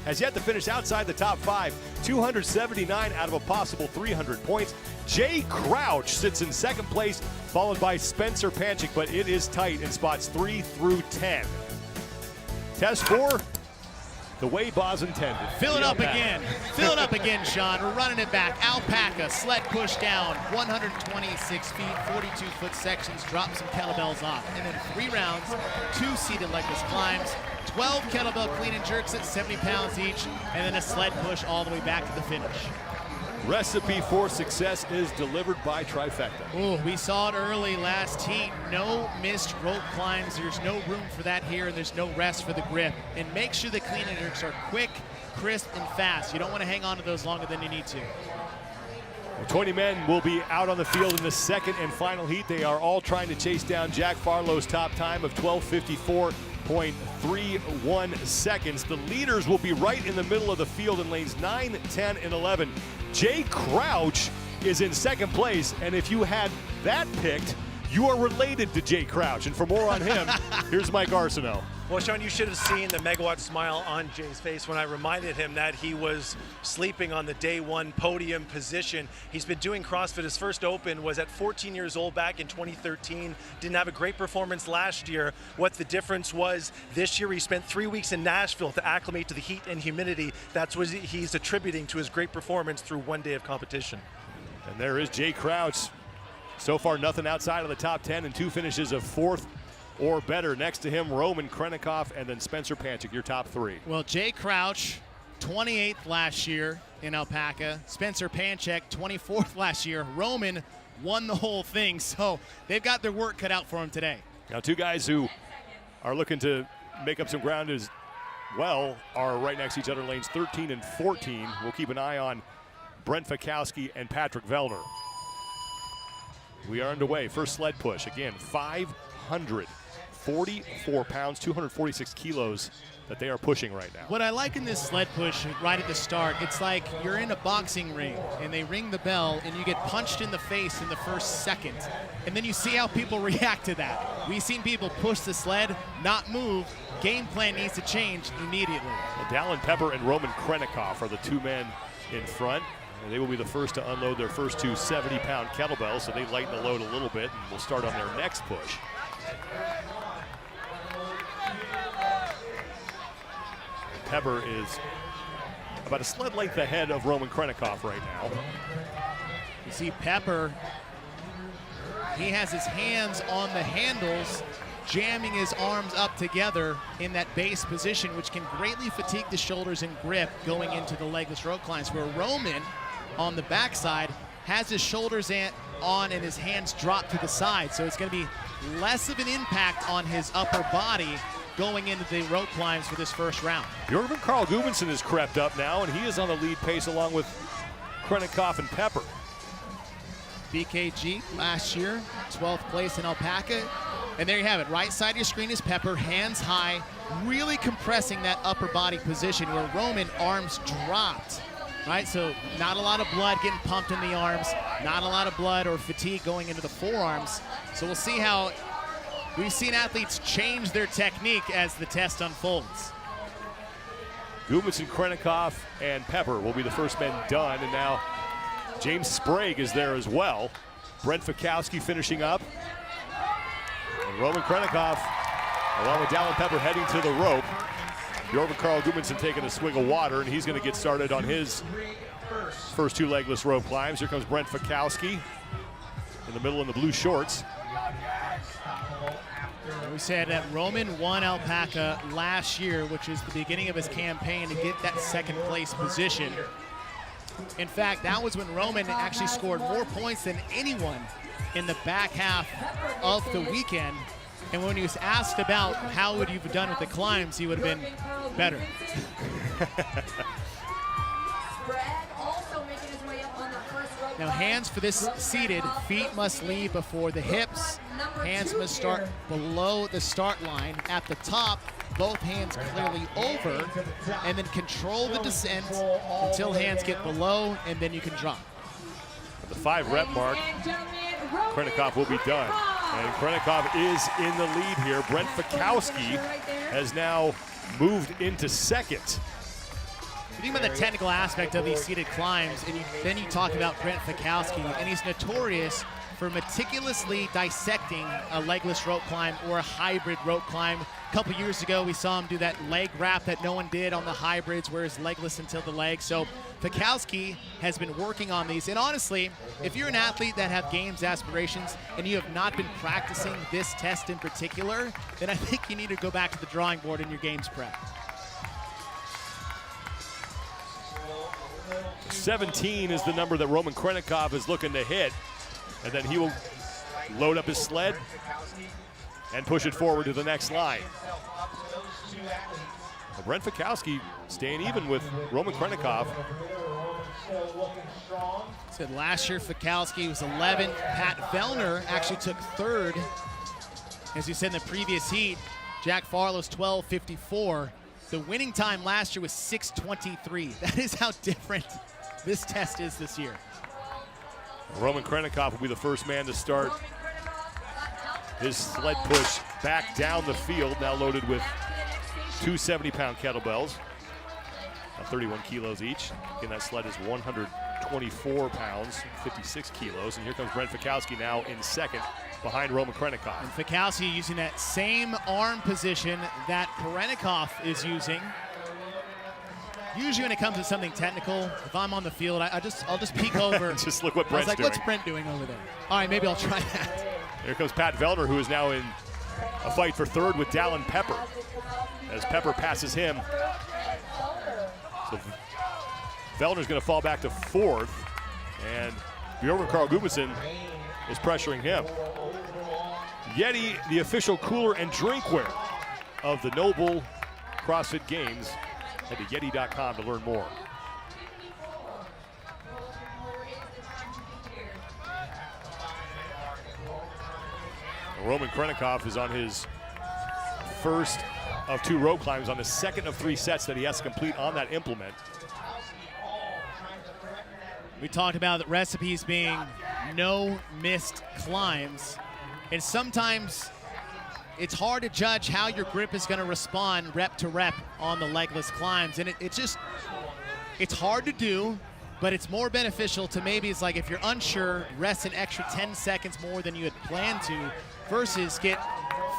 has yet to finish outside the top 5. 279 out of a possible 300 points. Jay Crouch sits in second place, followed by Spencer Panchik, but it is tight in spots 3 through 10. Test 4, the way Boz intended. Fill it up again. Fill it up again, Sean. We're running it back. Alpaca, sled push down, 126 feet, 42-foot sections, drop some kettlebells off. And then 3 rounds, 2 seated legless climbs, 12 kettlebell clean and jerks at 70 pounds each, and then a sled push all the way back to the finish. Recipe for success is delivered by Trifecta. Oh, we saw it early last heat. No missed rope climbs. There's no room for that here, and there's no rest for the grip. And make sure the clean and jerks are quick, crisp, and fast. You don't want to hang on to those longer than you need to. 20 men will be out on the field in the second and final heat. They are all trying to chase down Jack Farlow's top time of 12:54.31 seconds. The leaders will be right in the middle of the field in lanes 9, 10, and 11. Jay Crouch is in second place, and if you had that picked, you are related to Jay Crouch. And for more on him, here's Mike Arsenault. Well, Sean, you should have seen the megawatt smile on Jay's face when I reminded him that he was sleeping on the day 1 podium position. He's been doing CrossFit. His first open was at 14 years old back in 2013. Didn't have a great performance last year. What the difference was this year, he spent 3 weeks in Nashville to acclimate to the heat and humidity. That's what he's attributing to his great performance through 1 day of competition. And there is Jay Crouch. So far, nothing outside of the top 10 and 2 finishes of 4th or better. Next to him, Roman Krennikov and then Spencer Panchik, your top 3. Well, Jay Crouch, 28th last year in Alpaca. Spencer Panchik, 24th last year. Roman won the whole thing, so they've got their work cut out for them today. Now, 2 guys who are looking to make up some ground as well are right next to each other, lanes 13 and 14. We'll keep an eye on Brent Fikowski and Patrick Vellner. We are underway. First sled push. Again, 544 pounds, 246 kilos that they are pushing right now. What I like in this sled push right at the start, it's like you're in a boxing ring and they ring the bell and you get punched in the face in the first second. And then you see how people react to that. We've seen people push the sled, not move. Game plan needs to change immediately. Well, Dallin Pepper and Roman Krennikov are the 2 men in front. And they will be the first to unload their first 2 70-pound kettlebells, so they lighten the load a little bit and will start on their next push. Pepper is about a sled length ahead of Roman Krennikov right now. You see Pepper, he has his hands on the handles, jamming his arms up together in that base position, which can greatly fatigue the shoulders and grip going into the legless rope climbs, where Roman on the backside has his shoulders on and his hands drop to the side. So it's going to be less of an impact on his upper body going into the rope climbs for this first round. Bjorn Carl Gudmundsson has crept up now, and he is on the lead pace along with Krennikov and Pepper. BKG last year, 12th place in Alpaca. And there you have it. Right side of your screen is Pepper, hands high, really compressing that upper body position where Roman arms dropped. Right, so not a lot of blood getting pumped in the arms, not a lot of blood or fatigue going into the forearms. So we'll see how we've seen athletes change their technique as the test unfolds. Gudmundsson, Krennikov, and Pepper will be the first men done, and now James Sprague is there as well. Brent Fikowski finishing up. And Roman Krennikov, along with Dallin Pepper, heading to the rope. Bjorn Carl Gudmundsson taking a swig of water, and he's going to get started on his first 2 legless rope climbs. Here comes Brent Fikowski in the middle in the blue shorts. We said that Roman won Alpaca last year, which is the beginning of his campaign to get that second place position. In fact, that was when Roman actually scored more points than anyone in the back half of the weekend. And when he was asked about how would you have done with the climbs, he would have been better. Now hands for this seated, feet must leave before the hips. Hands must start below the start line. At the top, both hands clearly over, and then control the descent until hands get below, and then you can drop. At the 5 rep mark, Krennikov will be done. And Krennikov is in the lead here. Brent Fikowski has now moved into second. You think about the technical aspect of these seated climbs, and then you talk about Brent Fikowski, and he's notorious for meticulously dissecting a legless rope climb or a hybrid rope climb. A couple years ago, we saw him do that leg wrap that no one did on the hybrids, where it's legless until the leg. So Fikowski has been working on these. And honestly, if you're an athlete that have games aspirations and you have not been practicing this test in particular, then I think you need to go back to the drawing board in your games prep. 17 is the number that Roman Khrennikov is looking to hit. And then he will load up his sled and push it forward to the next line. Well, Brent Fikowski staying even with Roman Khrennikov. Said last year Fikowski was 11th. Pat Vellner actually took 3rd. As you said in the previous heat, Jack Farlow's 12:54. The winning time last year was 6:23. That is how different this test is this year. Roman Khrennikov will be the first man to start his sled push back down the field, now loaded with 2 70-pound kettlebells, 31 kilos each. Again, that sled is 124 pounds, 56 kilos. And here comes Brent Fikowski now in second behind Roman Khrennikov. And Fikowski using that same arm position that Khrennikov is using. Usually when it comes to something technical, if I'm on the field, I'll just peek over. Just look what Brent's doing. doing. What's Brent doing over there? All right, maybe I'll try that. Here comes Pat Vellner, who is now in a fight for 3rd with Dallin Pepper, as Pepper passes him. So Vellner's going to fall back to 4th, and Bjorn Carl Gudmundsson is pressuring him. Yeti, the official cooler and drinkware of the Noble CrossFit Games. Head to Yeti.com to learn more. Roman Khrennikov is on his first of 2 rope climbs, on the second of 3 sets that he has to complete on that implement. We talked about the recipes being no missed climbs, and sometimes it's hard to judge how your grip is going to respond rep to rep on the legless climbs, and it's hard to do, but it's more beneficial to maybe, it's like if you're unsure, rest an extra 10 seconds more than you had planned to, versus get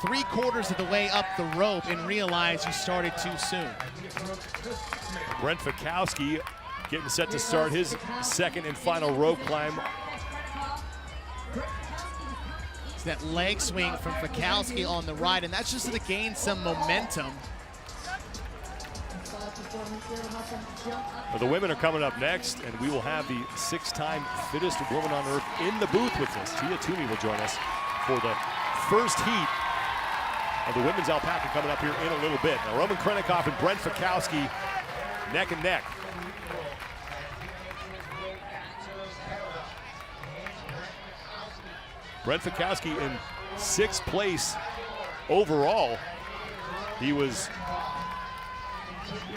3/4 of the way up the rope and realize you started too soon. Brent Fikowski getting set to start his second and final rope climb. It's that leg swing from Fikowski on the right, and that's just to gain some momentum. Well, the women are coming up next, and we will have the 6-time fittest woman on earth in the booth with us. Tia Toomey will join us for the first heat of the women's alpaca coming up here in a little bit. Now, Roman Khrennikov and Brent Fikowski neck and neck. Brent Fikowski in 6th place overall. He was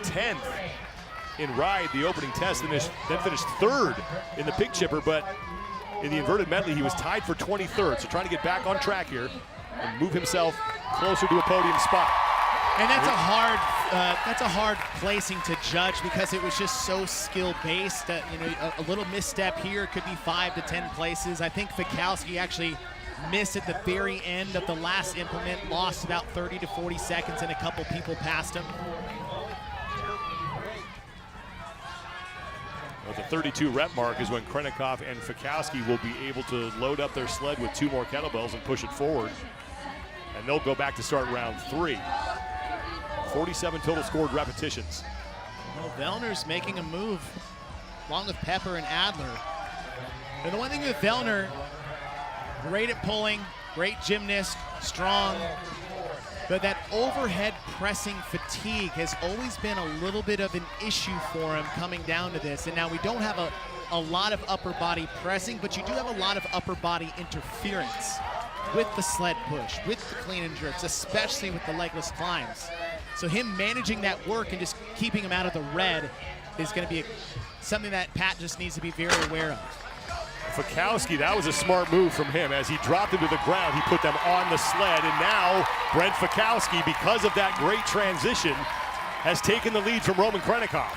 10th in ride, the opening test, then finished 3rd in the pig chipper, but in the inverted medley, he was tied for 23rd. So trying to get back on track here and move himself closer to a podium spot. And that's a hard placing to judge, because it was just so skill-based that, you know, a little misstep here could be 5 to 10 places. I think Fikowski actually missed at the very end of the last implement, lost about 30 to 40 seconds, and a couple people passed him. Well, the 32 rep mark is when Khrennikov and Fikowski will be able to load up their sled with 2 more kettlebells and push it forward. And they'll go back to start round 3. 47 total scored repetitions. Well, Vellner's making a move along with Pepper and Adler. And the one thing with Vellner, great at pulling, great gymnast, strong, but that overhead pressing fatigue has always been a little bit of an issue for him coming down to this. And now we don't have a lot of upper body pressing, but you do have a lot of upper body interference with the sled push, with the clean and jerks, especially with the legless climbs. So him managing that work and just keeping him out of the red is going to be something that Pat just needs to be very aware of. Fikowski, that was a smart move from him. As he dropped him to the ground, he put them on the sled, and now Brent Fikowski, because of that great transition, has taken the lead from Roman Khrennikov.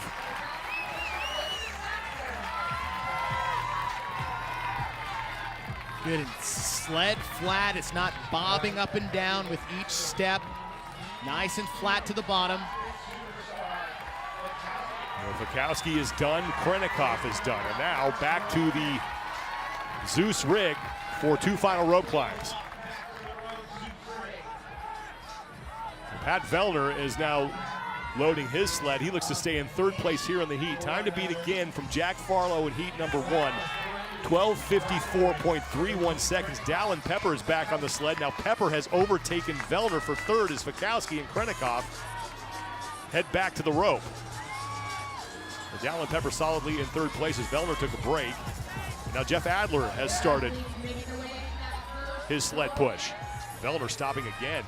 good and sled flat. It's not bobbing up and down with each step. Nice and flat to the bottom. Well, Fikowski is done, Krennikov is done. And now back to the Zeus rig for 2 final rope climbs. Pat Vellner is now loading his sled. He looks to stay in 3rd place here in the heat. Time to beat again from Jack Farlow in heat number 1. 12:54.31 seconds. Dallin Pepper is back on the sled. Now Pepper has overtaken Vellner for 3rd as Fikowski and Krennikov head back to the rope. Dallin Pepper solidly in 3rd place as Vellner took a break. And now Jeff Adler has started his sled push. Vellner stopping again.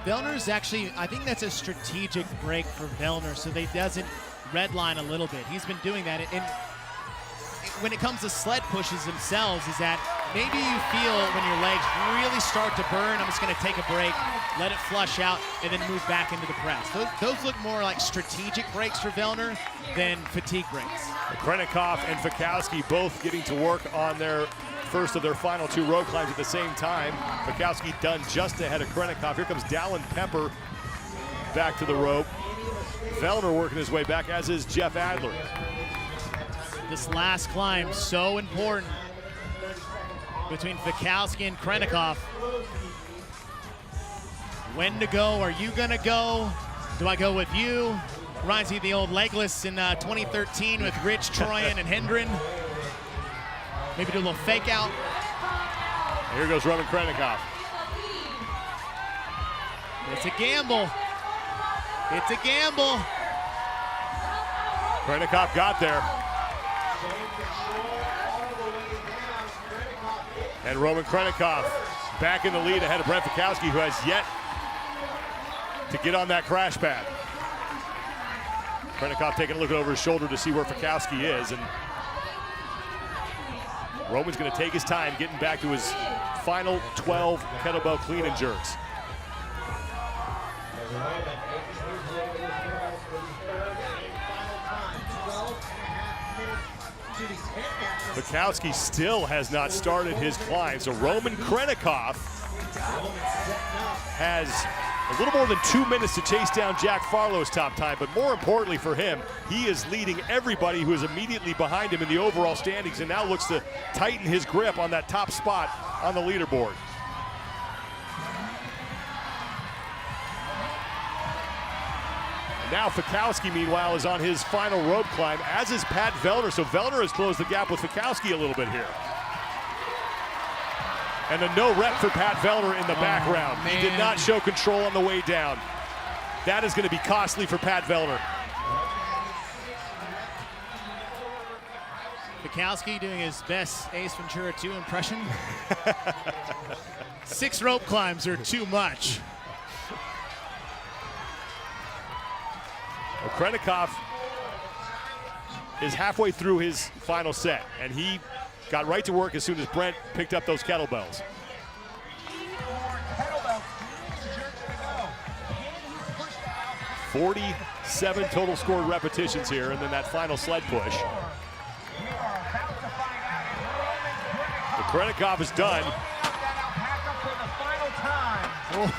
Vellner's actually, I think that's a strategic break for Vellner so that he doesn't redline a little bit. He's been doing that. And when it comes to sled pushes themselves, is that maybe you feel when your legs really start to burn, I'm just going to take a break, let it flush out, and then move back into the press. Those look more like strategic breaks for Vellner than fatigue breaks. Krennikov and Fikowski both getting to work on their first of their final 2 rope climbs at the same time. Fikowski done just ahead of Krennikov. Here comes Dallin Pepper back to the rope. Vellner working his way back, as is Jeff Adler. This last climb, so important between Fikowski and Krennikov. When to go? Are you gonna go? Do I go with you? Reminds me of the old legless in 2013 with Rich, Troyan, and Hendren. Maybe do a little fake out. Here goes Roman Krennikov. It's a gamble. It's a gamble. Krennikov got there. And Roman Krennikov back in the lead ahead of Brent Fikowski, who has yet to get on that crash pad. Krennikov taking a look over his shoulder to see where Fikowski is, and Roman's going to take his time getting back to his final 12 kettlebell clean and jerks. Fikowski still has not started his climb, so Roman Krennikov has a little more than 2 minutes to chase down Jack Farlow's top time, but more importantly for him, he is leading everybody who is immediately behind him in the overall standings and now looks to tighten his grip on that top spot on the leaderboard. And now Fikowski, meanwhile, is on his final rope climb, as is Pat Vellner, so Vellner has closed the gap with Fikowski a little bit here. And a no rep for Pat Vellner in the background. Man. He did not show control on the way down. That is going to be costly for Pat Vellner. Fikowski doing his best Ace Ventura 2 impression. 6 rope climbs are too much. Well, Krennikov is halfway through his final set, and he got right to work as soon as Brent picked up those kettlebells. 47 total scored repetitions here, and then that final sled push. The Krennikov is done. Oh.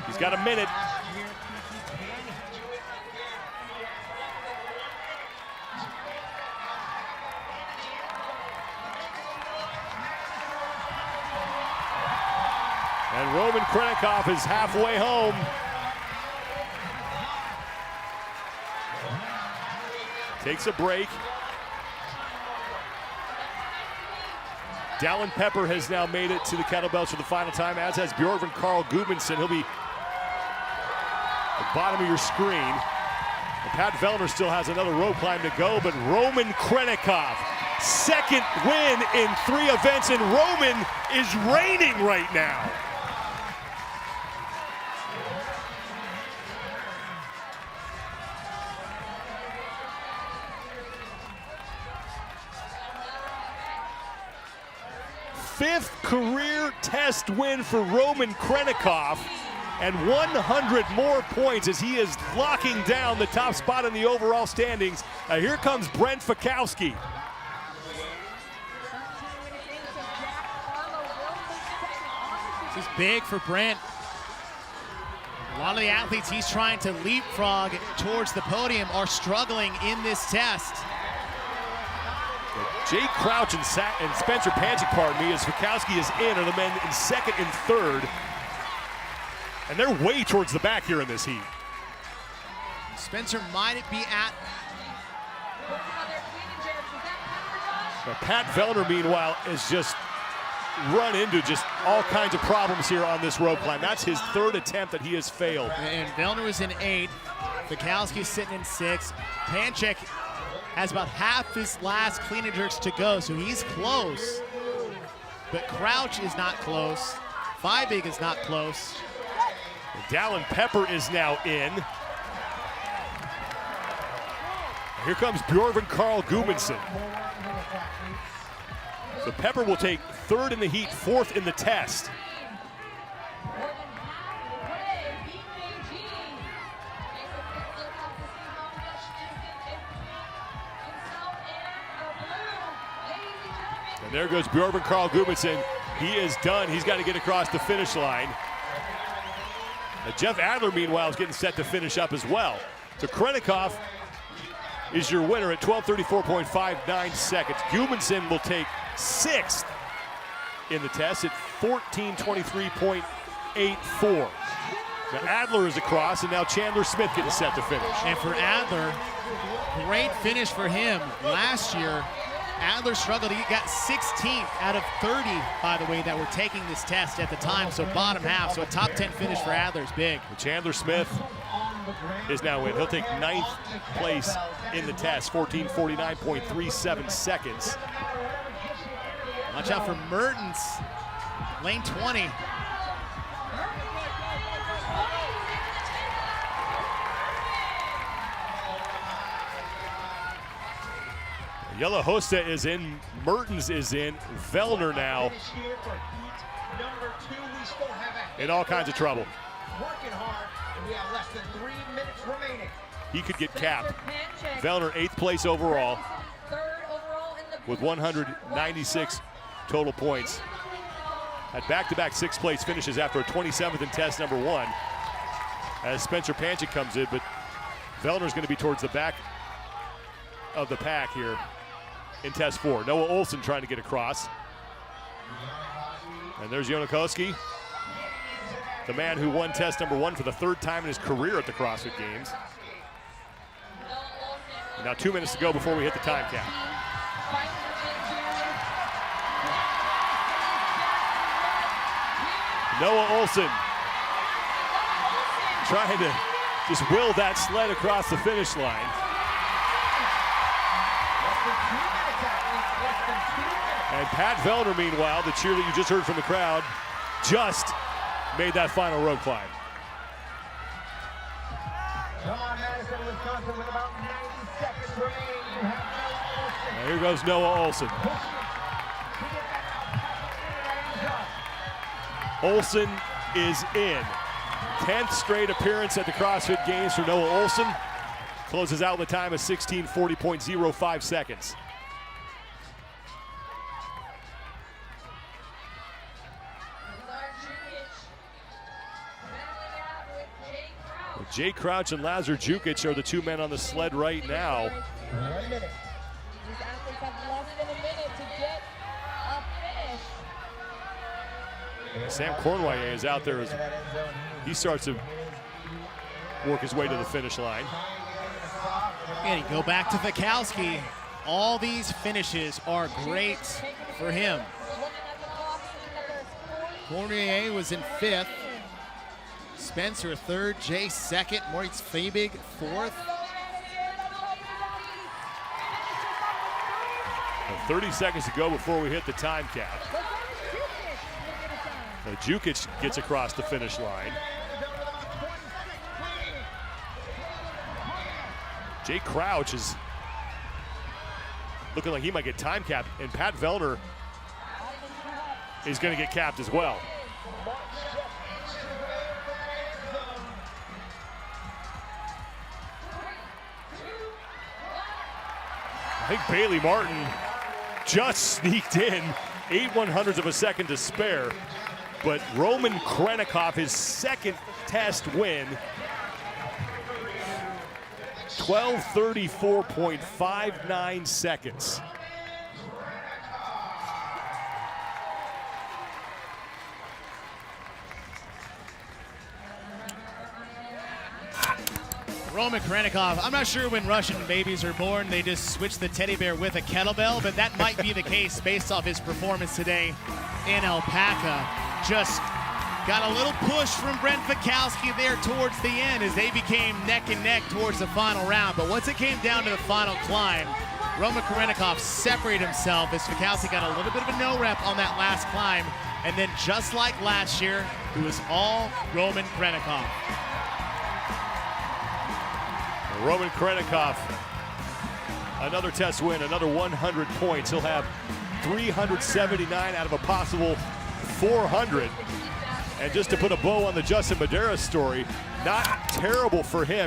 He's got a minute. And Roman Krennikov is halfway home. Takes a break. Dallin Pepper has now made it to the kettlebells for the final time, as has Bjorgvin Carl Gudmundsson. He'll be at the bottom of your screen. And Pat Vellner still has another rope climb to go, but Roman Krennikov, second win in 3 events, and Roman is reigning right now. Fifth career test win for Roman Krennikov. and 100 more points as he is locking down the top spot in the overall standings. Here comes Brent Fikowski. This is big for Brent. A lot of the athletes he's trying to leapfrog towards the podium are struggling in this test. Jay Crouch and Spencer Panchik, pardon me, as Fikowski is in, are the men in second and third. And they're way towards the back here in this heat. Spencer might be at. Now, Pat Vellner, meanwhile, is just run into just all kinds of problems here on this rope climb. That's his third attempt that he has failed. And Vellner was in 8th. Fikowski's sitting in 6th. Panchik has about half his last clean and jerks to go, so he's close. But Crouch is not close. Feibig is not close. Dallin Pepper is now in. Here comes Bjorven Carl Gudmundsson. So Pepper will take 3rd in the heat, 4th in the test. And there goes Bjorven Carl Gudmundsson. He is done. He's got to get across the finish line. Now Jeff Adler, meanwhile, is getting set to finish up as well. So Krennikov is your winner at 12:34.59 seconds. Gudmundsson will take 6th in the test at 14:23.84. Now Adler is across, and now Chandler Smith getting set to finish. And for Adler, great finish for him. Last year, Adler struggled. He got 16th out of 30, by the way, that were taking this test at the time, so bottom half. So a top 10 finish for Adler is big. Chandler Smith is now in. He'll take 9th place in the test, 14:49.37 seconds. Watch out for Mertens, lane 20. Yellow Hosta is in, Mertens is in, Vellner now in all kinds of trouble. He could get capped. Vellner 8th place overall with 196 total points. Had back-to-back 6th place finishes after a 27th in test number 1 as Spencer Panchik comes in, but Vellner's going to be towards the back of the pack here in test 4. Noah Olson trying to get across. And there's Jonakowski, the man who won test number 1 for the 3rd time in his career at the CrossFit Games. Now 2 minutes to go before we hit the time cap. Noah Olson trying to just will that sled across the finish line. And Pat Vellner, meanwhile, the cheer that you just heard from the crowd, just made that final rope climb. Now here goes Noah Olson. Olson is in. 10th straight appearance at the CrossFit Games for Noah Olson. Closes out with a time of 16:40.05 seconds. Jay Crouch and Lazar Jukic are the 2 men on the sled right now. 1 minute. These athletes have less than a minute to get a finish. Sam Cornway is out there as he starts to work his way to the finish line. And you go back to Fikowski. All these finishes are great for him. Cormier was in 5th. Spencer 3rd, Jay 2nd, Moritz Feibig 4th. 30 seconds to go before we hit the time cap. Now Jukic gets across the finish line. Jay Crouch is looking like he might get time capped, and Pat Vellner is going to get capped as well. I think Bailey Martin just sneaked in 8/100ths of a second to spare. But Roman Krennikov, his second test win, 12:34.59 seconds. Roman Krennikov, I'm not sure when Russian babies are born, they just switch the teddy bear with a kettlebell, but that might be the case based off his performance today in Alpaca. Just got a little push from Brent Fikowski there towards the end as they became neck and neck towards the final round. But once it came down to the final climb, Roman Krennikov separated himself as Fikowski got a little bit of a no rep on that last climb. And then just like last year, it was all Roman Krennikov. Roman Krennikov, another test win, another 100 points. He'll have 379 out of a possible 400. And just to put a bow on the Justin Medeiros story, not terrible for him.